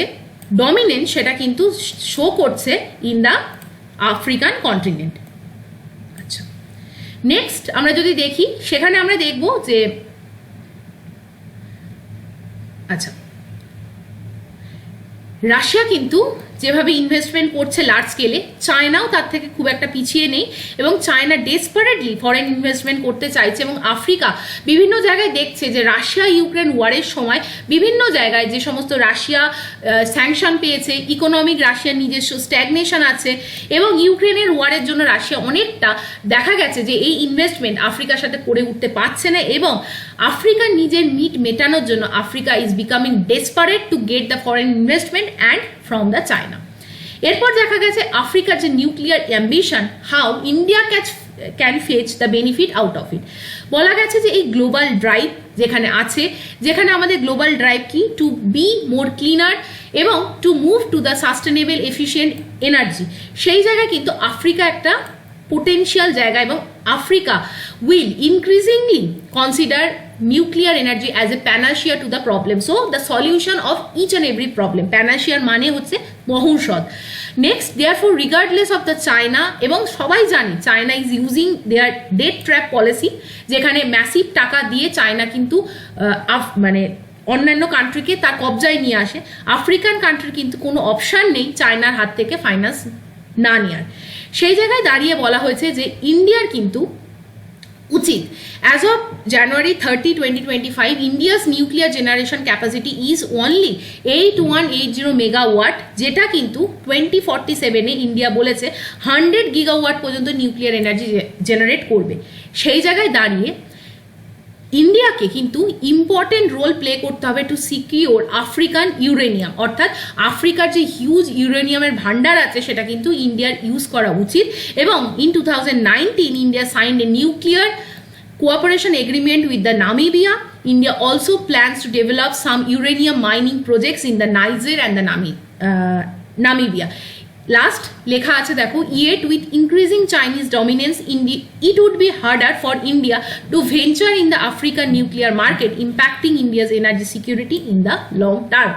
ডমিনেন্স সেটা কিন্তু শো করছে ইন দ্য আফ্রিকান কন্টিনেন্ট। আচ্ছা, নেক্সট আমরা যদি দেখি, সেখানে আমরা দেখব যে আচ্ছা রাশিয়া কিন্তু যেভাবে ইনভেস্টমেন্ট করছে লার্জ স্কেলে, চায়নাও তার থেকে খুব একটা পিছিয়ে নেই এবং চায়না ডেসপারেটলি ফরেন ইনভেস্টমেন্ট করতে চাইছে। এবং আফ্রিকা বিভিন্ন জায়গায় দেখছে যে রাশিয়া ইউক্রেন ওয়ারের সময় বিভিন্ন জায়গায় যে সমস্ত রাশিয়া স্যাংশন পেয়েছে, ইকোনমিক রাশিয়ার নিজস্ব স্ট্যাগনেশন আছে এবং ইউক্রেনের ওয়ারের জন্য রাশিয়া অনেকটা দেখা গেছে যে এই ইনভেস্টমেন্ট আফ্রিকার সাথে করে উঠতে পারছে না, এবং আফ্রিকার নিজের নিড মেটানোর জন্য Africa is becoming desperate to get the foreign investment and from the China. এরপর দেখা গেছে আফ্রিকার যে nuclear ambition, how India can fetch the benefit out of it. বলা গেছে যে এই গ্লোবাল ড্রাইভ যেখানে আছে, যেখানে আমাদের গ্লোবাল ড্রাইভ কি, টু বি মোর ক্লিনার এবং to move to the sustainable efficient energy, সেই জায়গায় কিন্তু আফ্রিকা একটা পোটেন্সিয়াল জায়গা, এবং Africa will increasingly consider nuclear energy as a panacea to the problem, so the solution of each and every problem. panacea মানে হচ্ছে মহৌষধ। Next, therefore regardless of the China, এবং সবাই জানি China is using their debt trap policy, যেখানে ম্যাসিভ টাকা দিয়ে চায়না কিন্তু মানে অন্যান্য কান্ট্রিকে তার কবজায় নিয়ে আসে। আফ্রিকান কান্ট্রির কিন্তু কোনো অপশান নেই চায়নার হাত থেকে ফাইন্যান্স না নেওয়ার। সেই জায়গায় দাঁড়িয়ে বলা হয়েছে যে ইন্ডিয়ার কিন্তু উচিত, as of January 30, 2025, India's nuclear generation capacity is only 8180 megawatt, যেটা কিন্তু 2047-এ ইন্ডিয়া বলেছে 100 গিগাওয়াট পর্যন্ত নিউক্লিয়ার এনার্জি জেনারেট করবে। সেই জায়গায় দাঁড়িয়ে ইন্ডিয়াকে কিন্তু ইম্পর্টেন্ট রোল প্লে করতে হবে টু সিকিওর আফ্রিকান ইউরেনিয়াম, অর্থাৎ আফ্রিকার যে হিউজ ইউরেনিয়ামের ভান্ডার আছে সেটা কিন্তু ইন্ডিয়ার ইউজ করা উচিত। এবং in 2019 India signed A nuclear cooperation agreement with the Namibia. India also plans to develop some uranium mining projects in the Niger and the Namibia. Last লেখা আছে দেখো, yet with increasing Chinese dominance it would be harder for India to venture in the African nuclear market impacting India's energy security in the long term.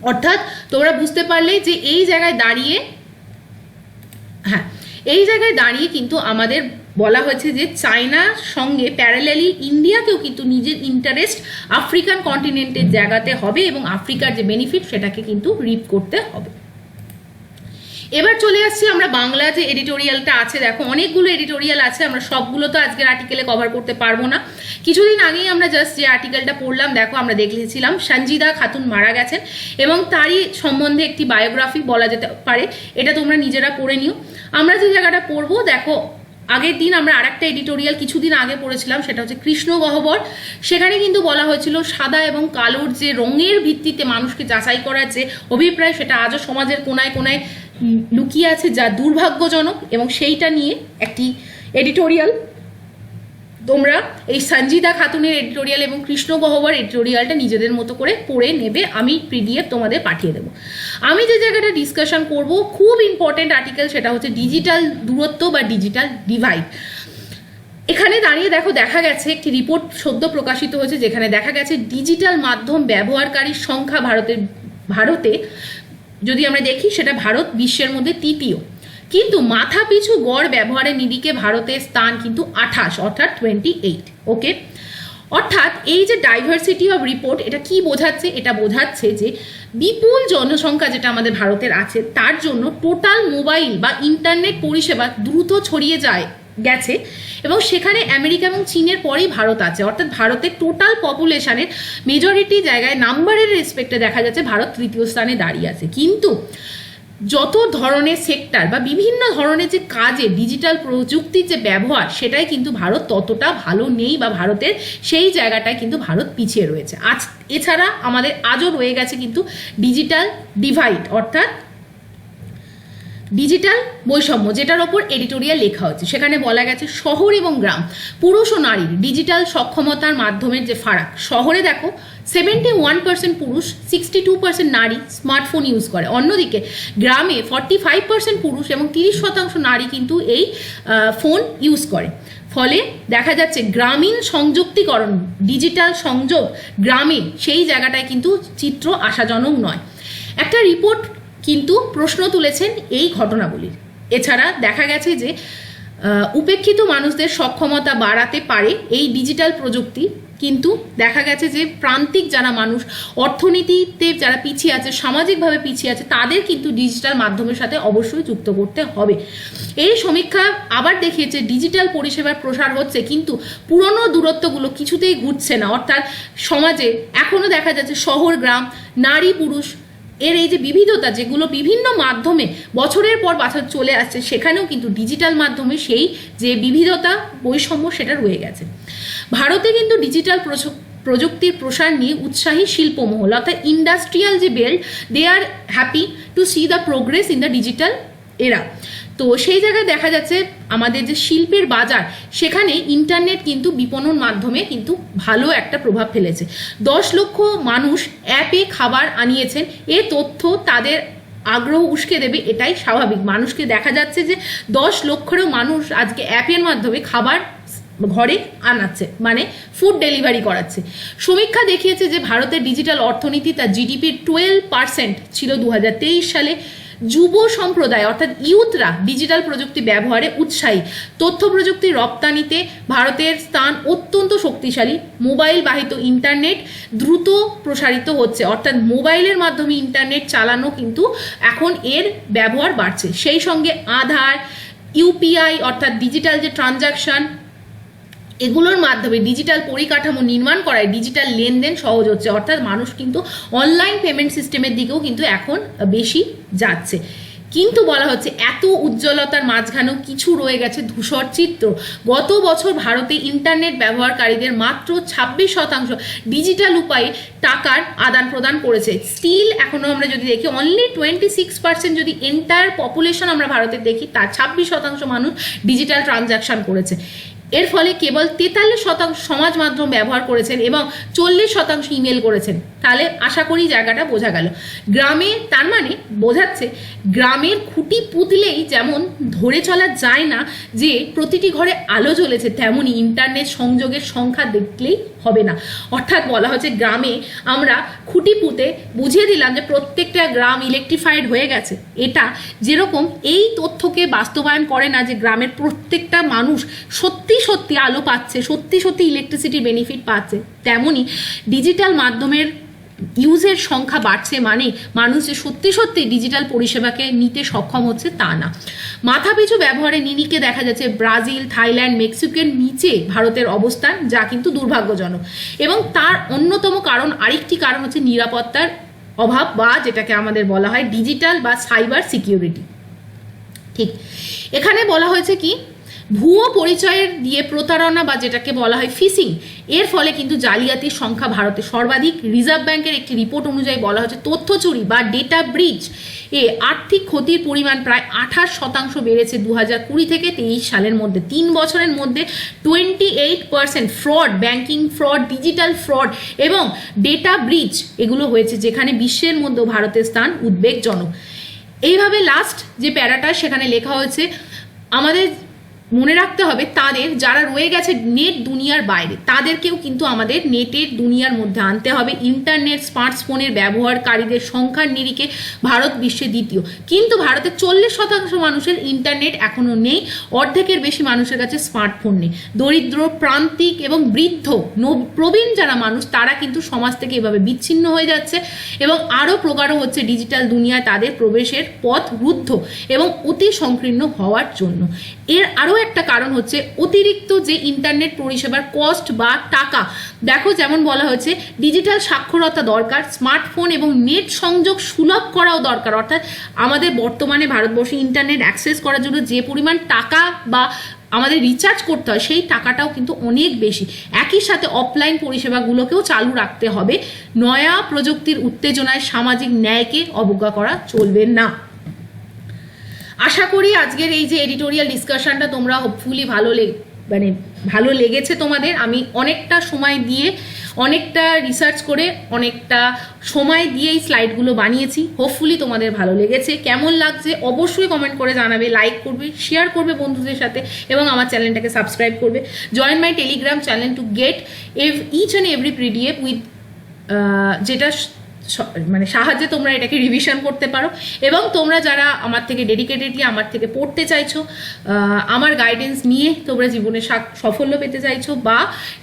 অর্থাৎ তোমরা বুঝতে পারলে যে এই জায়গায় দাঁড়িয়ে, হ্যাঁ এই জায়গায় দাঁড়িয়ে কিন্তু আমাদের বলা হয়েছে যে চায়নার সঙ্গে প্যারালালি ইন্ডিয়াকেও কিন্তু নিজের ইন্টারেস্ট আফ্রিকান কন্টিনেন্টের জায়গাতে হবে এবং আফ্রিকার যে বেনিফিট সেটাকে কিন্তু রিপ করতে হবে। এবার চলে আসছি আমরা বাংলা যে এডিটোরিয়ালটা আছে, দেখো অনেকগুলো এডিটোরিয়াল আছে, আমরা সবগুলো তো আজকের আর্টিকেলে কভার করতে পারবো না। কিছুদিন আগেই আমরা জাস্ট যে আর্টিকেলটা পড়লাম, দেখো আমরা দেখেছিলাম সঞ্জিদা খাতুন মারা গেছেন এবং তারই সম্বন্ধে একটি বায়োগ্রাফি বলা যেতে পারে, এটা তোমরা নিজেরা পড়ে নিও। আমরা যে জায়গাটা পড়বো, দেখো আগের দিন আমরা আরেকটা এডিটোরিয়াল কিছুদিন আগে পড়েছিলাম, সেটা হচ্ছে কৃষ্ণ গহ্বর। সেখানে কিন্তু বলা হয়েছিল সাদা এবং কালোর যে রঙের ভিত্তিতে মানুষকে যাচাই করার যে অভিপ্রায়, সেটা আজও সমাজের কোনায় কোনায় লুকিয়ে আছে, যা দুর্ভাগ্যজনক, এবং সেইটা নিয়ে একটি এডিটোরিয়াল তোমরা এই সঞ্জিদা খাতুনের এডিটোরিয়াল এবং কৃষ্ণ গহ্বর এডিটোরিয়ালটা নিজেদের মতো করে পড়ে নেবে। আমি পিডিএফ তোমাদের পাঠিয়ে দেবো। আমি যে জায়গাটা ডিসকাশন করব, খুব ইম্পর্টেন্ট আর্টিকেল, সেটা হচ্ছে ডিজিটাল দূরত্ব বা ডিজিটাল ডিভাইড। এখানে দাঁড়িয়ে দেখো দেখা গেছে একটি রিপোর্ট সদ্য প্রকাশিত হয়েছে, যেখানে দেখা গেছে ডিজিটাল মাধ্যম ব্যবহারকারীর সংখ্যা ভারতে যদি আমরা দেখি, সেটা ভারত বিশ্বের মধ্যে তৃতীয়, কিন্তু মাথা পিছু গড় ব্যবহারের নিরিখে ভারতের স্থান কিন্তু 28, অর্থাৎ 28। ওকে, অর্থাৎ এই যে ডাইভার্সিটি অফ রিপোর্ট, এটা কি বোঝাচ্ছে? এটা বোঝাচ্ছে যে বিপুল জনসংখ্যা যেটা আমাদের ভারতের আছে, তার জন্য টোটাল মোবাইল বা ইন্টারনেট পরিষেবা দ্রুত ছড়িয়ে গেছে এবং সেখানে আমেরিকা এবং চীনের পরেই ভারত আছে। অর্থাৎ ভারতের টোটাল পপুলেশনের মেজরিটি জায়গায় নাম্বারের রেসপেক্টে দেখা যাচ্ছে ভারত তৃতীয় স্থানে দাঁড়িয়ে আছে। কিন্তু যত ধরনের সেক্টর বা বিভিন্ন ধরনের যে কাজে ডিজিটাল প্রযুক্তির যে ব্যবহার, সেটাই কিন্তু ভারত ততটা ভালো নেই, বা ভারতের সেই জায়গাটায় কিন্তু ভারত পিছিয়ে রয়েছে। এছাড়া আমাদের আজও রয়ে গেছে কিন্তু ডিজিটাল ডিভাইড, অর্থাৎ ডিজিটাল বৈষম্য, যেটার ওপর এডিটোরিয়াল লেখা হচ্ছে। সেখানে বলা গেছে শহর এবং গ্রাম, পুরুষ ও নারীর ডিজিটাল সক্ষমতার মাধ্যমের যে ফারাক। শহরে দেখো 71% পুরুষ, 62% নারী স্মার্টফোন ইউজ করে। অন্যদিকে গ্রামে 45% পুরুষ এবং 30% নারী কিন্তু এই ফোন ইউজ করে। ফলে দেখা যাচ্ছে গ্রামীণ সংযুক্তিকরণ, ডিজিটাল সংযোগ গ্রামে, সেই জায়গাটায় কিন্তু চিত্র আশাজনক নয়। একটা রিপোর্ট কিন্তু প্রশ্ন তুলেছেন এই ঘটনাগুলির। এছাড়া দেখা গেছে যে উপেক্ষিত মানুষদের সক্ষমতা বাড়াতে পারে এই ডিজিটাল প্রযুক্তি, কিন্তু দেখা গেছে যে প্রান্তিক যারা মানুষ, অর্থনীতিতে যারা পিছিয়ে আছে, সামাজিকভাবে পিছিয়ে আছে, তাদের কিন্তু ডিজিটাল মাধ্যমের সাথে অবশ্যই যুক্ত করতে হবে। এই সমীক্ষা আবার দেখিয়েছে ডিজিটাল পরিষেবার প্রসার হচ্ছে, কিন্তু পুরনো দূরত্বগুলো কিছুতেই ঘুরছে না। অর্থাৎ সমাজে এখনো দেখা যাচ্ছে শহর গ্রাম, নারী পুরুষ এর এই যে বিবিধতা, যেগুলো বিভিন্ন মাধ্যমে বছরের পর বছর চলে আসছে, সেখানেও কিন্তু ডিজিটাল মাধ্যমে সেই যে বিবিধতা বৈষম্য সেটা রয়ে গেছে। ভারতে কিন্তু ডিজিটাল প্রযুক্তির প্রসার নিয়ে উৎসাহী শিল্পমহল, অর্থাৎ ইন্ডাস্ট্রিয়াল যে belt, they are happy to see the progress in the digital era. তো সেই জায়গায় দেখা যাচ্ছে আমাদের যে শিল্পের বাজার, সেখানে ইন্টারনেট কিন্তু বিপণন মাধ্যমে কিন্তু ভালো একটা প্রভাব ফেলেছে। 10 লক্ষ মানুষ অ্যাপে খাবার আনিয়েছেন। এ তথ্য তাদের আগ্রহ উস্কে দেবে, এটাই স্বাভাবিক। মানুষকে দেখা যাচ্ছে যে 10 লক্ষেরও মানুষ আজকে অ্যাপের মাধ্যমে খাবার ঘরে আনাচ্ছে, মানে ফুড ডেলিভারি করাচ্ছে। সমীক্ষা দেখিয়েছে যে ভারতের ডিজিটাল অর্থনীতি তার জিডিপির 12% ছিল 2023 সালে। যুব সম্প্রদায় অর্থাৎ ইউথরা ডিজিটাল প্রযুক্তি ব্যবহারে উৎসাহী। তথ্য প্রযুক্তি রপ্তানিতে ভারতের স্থান অত্যন্ত শক্তিশালী। মোবাইল বাহিত ইন্টারনেট দ্রুত প্রসারিত হচ্ছে, অর্থাৎ মোবাইলের মাধ্যমে ইন্টারনেট চালানো কিন্তু এখন এর ব্যবহার বাড়ছে। সেই সঙ্গে আধার, ইউপিআই অর্থাৎ ডিজিটাল যে ট্রানজাকশন, এগুলোর মাধ্যমে ডিজিটাল পরিকাঠামো নির্মাণ করায় ডিজিটাল লেনদেন সহজ হচ্ছে। অর্থাৎ মানুষ কিন্তু অনলাইন পেমেন্ট সিস্টেমের দিকেও কিন্তু এখন বেশি যাচ্ছে। কিন্তু বলা হচ্ছে এত উজ্জ্বলতার মাঝখানেও কিছু রয়ে গেছে ধূসর চিত্র। গত বছর ভারতে ইন্টারনেট ব্যবহারকারীদের মাত্র 26% ডিজিটাল উপায়ে টাকার আদান প্রদান করেছে। স্টিল এখনো আমরা যদি দেখি অনলি 26% যদি এন্টায়ার পপুলেশন আমরা ভারতে দেখি, তার 26% মানুষ ডিজিটাল ট্রানজাকশন করেছে। এর ফলে কেবল 43% সমাজ মাধ্যম ব্যবহার করেছেন এবং 40% ইমেল করেছেন। তাহলে আশা করি জায়গাটা বোঝা গেল। গ্রামে তার মানে বোঝাচ্ছে গ্রামের খুঁটি পুঁতলেই যেমন ধরে চলা যায় না যে প্রতিটি ঘরে আলো জ্বলেছে, তেমনি ইন্টারনেট সংযোগের সংখ্যা দেখলেই হবে না। অর্থাৎ বলা হচ্ছে গ্রামে আমরা খুঁটি পুঁতে বুঝিয়ে দিলাম যে প্রত্যেকটা গ্রাম ইলেকট্রিফাইড হয়ে গেছে। এটা যেরকম এই তথ্যকে বাস্তবায়ন করে না যে গ্রামের প্রত্যেকটা মানুষ সত্যি সত্যি আলো পাচ্ছে, সত্যি সত্যি ইলেকট্রিসিটি বেনিফিট পাচ্ছে, তেমনি ডিজিটাল মাধ্যমের ইউজের সংখ্যা বাড়ছে মানে মানুষ যে সত্যি সত্যি ডিজিটাল পরিষেবাকে নিতে সক্ষম হচ্ছে তা না। মাথাপিছু ব্যবহারে নিরিখে দেখা যাচ্ছে ব্রাজিল, থাইল্যান্ড, মেক্সিকোর নিচে ভারতের অবস্থান, যা কিন্তু দুর্ভাগ্যজনক। এবং তার অন্যতম কারণ, আরেকটি কারণ হচ্ছে নিরাপত্তার অভাব, বা যেটাকে আমাদের বলা হয় ডিজিটাল বা সাইবার সিকিউরিটি। ঠিক এখানে বলা হয়েছে কি, ভুয়ো পরিচয়ের দিয়ে প্রতারণা বা যেটাকে বলা হয় ফিশিং, এর ফলে কিন্তু জালিয়াতির সংখ্যা ভারতে সর্বাধিক। রিজার্ভ ব্যাংকের একটি রিপোর্ট অনুযায়ী বলা হচ্ছে তথ্য চুরি বা ডেটা ব্রিচ এ আর্থিক ক্ষতির পরিমাণ প্রায় 28% বেড়েছে 2020 থেকে 23 সালের মধ্যে। 3 বছরের মধ্যে 28% fraud, banking fraud, digital fraud এবং ডেটা ব্রিচ এগুলো হয়েছে, যেখানে বিশ্বের মধ্যে ভারতের স্থান উদ্বেগজনক। এইভাবে লাস্ট যে প্যারাটা সেখানে লেখা হয়েছে, আমাদের মনে রাখতে হবে তাদের যারা রয়ে গেছে নেট দুনিয়ার বাইরে, তাদেরকেও কিন্তু আমাদের নেটের দুনিয়ার মধ্যে আনতে হবে। ইন্টারনেট স্মার্টফোনের ব্যবহারকারীদের সংখ্যার নিরিখে ভারত বিশ্বে দ্বিতীয়, কিন্তু ভারতের 40% মানুষের ইন্টারনেট এখনও নেই, অর্ধেকের বেশি মানুষের কাছে স্মার্টফোন নেই। দরিদ্র, প্রান্তিক এবং বৃদ্ধ, প্রবীণ যারা মানুষ তারা কিন্তু সমাজ থেকে এভাবে বিচ্ছিন্ন হয়ে যাচ্ছে এবং আরও প্রগাঢ় হচ্ছে ডিজিটাল দুনিয়ায় তাদের প্রবেশের পথ রুদ্ধ এবং অতি সংকীর্ণ হওয়ার জন্য। এর আরও একটা কারণ হচ্ছে অতিরিক্ত যে ইন্টারনেট পরিষেবার কস্ট বা টাকা। দেখো যেমন বলা হয়েছে ডিজিটাল সাক্ষরতা দরকার, স্মার্টফোন এবং নেট সংযোগ সুলভ করাও দরকার। অর্থাৎ আমাদের বর্তমানে ভারতবর্ষে ইন্টারনেট অ্যাক্সেস করার জন্য যে পরিমাণ টাকা বা আমাদের রিচার্জ করতে হয় সেই টাকাটাও কিন্তু অনেক বেশি। একই সাথে অফলাইন পরিষেবাগুলোকেও চালু রাখতে হবে। নয়া প্রযুক্তির উত্তেজনায় সামাজিক ন্যায়কে অবজ্ঞা করা চলবে না। আশা করি আজকের এই যে এডিটোরিয়াল ডিসকাশনটা তোমরা হোপফুলি ভালো লেগেছে তোমাদের। আমি অনেকটা সময় দিয়ে, অনেকটা রিসার্চ করে, অনেকটা সময় দিয়ে এই স্লাইডগুলো বানিয়েছি। হোপফুলি তোমাদের ভালো লেগেছে। কেমন লাগছে অবশ্যই কমেন্ট করে জানাবে, লাইক করবে, শেয়ার করবে বন্ধুদের সাথে এবং আমার চ্যানেলটাকে সাবস্ক্রাইব করবে। Join my Telegram channel to get each and every PDF with যেটা মানে সাহায্যে তোমরা এটাকে রিভিশন করতে পারো। এবং তোমরা যারা আমার থেকে ডেডিকেটেডলি আমার থেকে পড়তে চাইছো, আমার গাইডেন্স নিয়ে তোমরা জীবনে সাফল্য পেতে চাইছো বা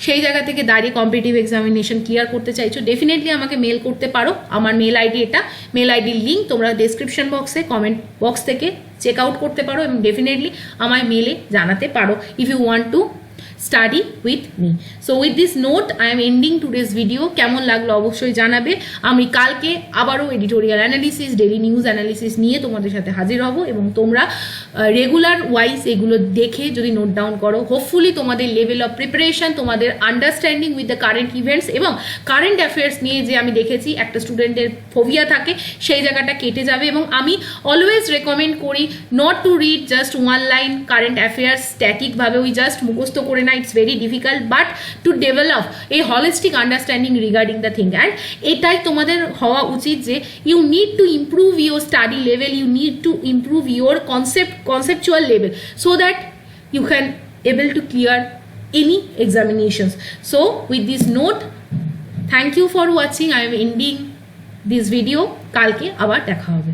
সেই জায়গা থেকে দাঁড়িয়ে কম্পিটিটিভ এক্সামিনেশন ক্লিয়ার করতে চাইছো, ডেফিনেটলি আমাকে মেল করতে পারো। আমার মেল আইডি এটা, মেল আইডির লিঙ্ক তোমরা ডেসক্রিপশন বক্সে কমেন্ট বক্স থেকে চেক আউট করতে পারো এবং ডেফিনেটলি আমায় মেলে জানাতে পারো if you want to study with me. So with this note I am ending today's video. কেমন লাগলো অবশ্যই জানাবে। আমি কালকে আবারও editorial analysis, daily news analysis নিয়ে তোমাদের সাথে হাজির হব এবং তোমরা রেগুলার ওয়াইজ এগুলো দেখে যদি নোট ডাউন করো, হোপফুলি তোমাদের লেভেল অফ প্রিপারেশন, তোমাদের understanding with the current events এবং কারেন্ট অ্যাফেয়ার্স নিয়ে যে আমি দেখেছি একটা স্টুডেন্টের ফোবিয়া থাকে, সেই জায়গাটা কেটে যাবে। এবং আমি অলওয়েজ রেকমেন্ড করি not to read just one line current affairs স্ট্যাটিকভাবে, ওই জাস্ট মুখস্থ করে না, it's very difficult, but to develop a holistic understanding regarding the thing. And এটাই তোমাদের হওয়া উচিত যে you need to improve your study level, you need to improve your conceptual level so that you can able to clear any examinations. So with this note, thank you for watching. I am ending this video. কালকে আবার দেখা হবে।